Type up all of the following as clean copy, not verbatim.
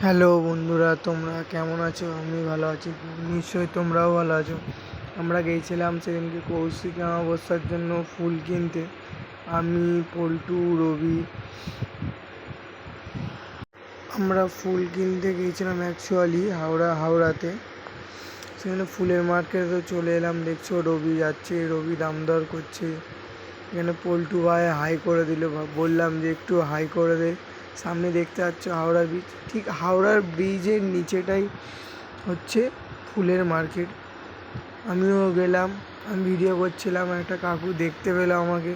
Hello বন্ধুরা, তোমরা কেমন আছো? আমি ভালো আছি, নিশ্চয়ই তোমরাও ভালো আছো। আমরা গিয়েছিলাম সেদিনকে কৌশিক অমাবস্যার জন্য ফুল কিনতে। আমি, পল্টু, রবি, আমরা ফুল কিনতে গিয়েছিলাম অ্যাকচুয়ালি হাওড়াতে। সেখানে ফুলের মার্কেটে তো চলে এলাম। দেখছো রবি যাচ্ছে, রবি দাম দর করছে। এখানে পল্টু ভাই হাই করে দিল, বললাম যে একটু হাই করে দে। সামনে দেখতে পাচ্ছ হাওড়া ব্রিজ, ঠিক হাওড়ার ব্রিজের নিচেটাই হচ্ছে ফুলের মার্কেট। আমিও গেলাম, আমি ভিডিও করছিলাম, একটা কাকু দেখতে পেলো আমাকে,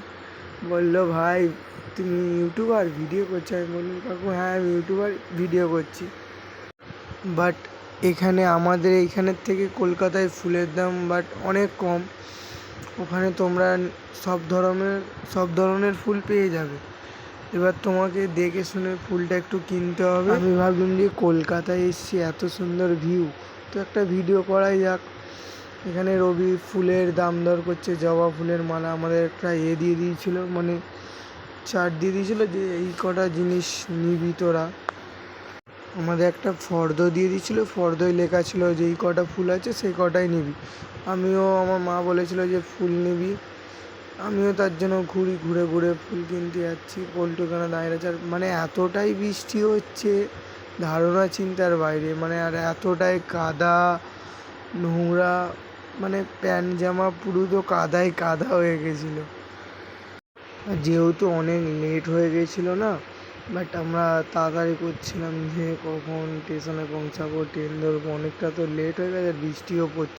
বললো ভাই তুমি ইউটিউবার ভিডিও করছো? আমি বললাম কাকু হ্যাঁ আমি ইউটিউবার ভিডিও করছি। বাট এখানে আমাদের এইখানের থেকে কলকাতায় ফুলের দাম অনেক কম। ওখানে তোমরা সব ধরনের ফুল পেয়ে যাবে। এবার তোমাকে দেখে শুনে ফুলটা একটু কিনতে হবে। আমি ভাবলাম যে কলকাতায় এসেছি, এত সুন্দর ভিউ, তো একটা ভিডিও করাই যাক। এখানে রবি ফুলের দাম দর করছে, জবা ফুলের মালা আমাদের একটা দিয়ে দিয়েছিল, মানে চার্ট দিয়ে দিয়েছিলো যে এই কটা জিনিস নিবি তোরা। আমাদের একটা ফর্দ দিয়ে দিয়েছিলো, ফর্দয় লেখা ছিল যে এই কটা ফুল আছে সেই কটাই নিবি। আমার মা বলেছিল যে ফুল নিবি, আমিও তার জন্য ঘুরে ঘুরে ফুল কিনতে যাচ্ছি। পল্টু কেন দাঁড়িয়ে আছে, আর মানে এতটাই বৃষ্টি হচ্ছে ধারণা চিন্তার বাইরে, মানে আর এতটাই কাদা নোংরা, মানে প্যান্ট জামা পুরো তো কাদায় কাদা হয়ে গেছিলো। আর যেহেতু অনেক লেট হয়ে গেছিলো না, আমরা তাড়াতাড়ি করছিলাম যে কখন স্টেশনে পৌঁছাবো, ট্রেন ধরবো, অনেকটা তো লেট হয়ে গেছে, বৃষ্টিও পড়ছে।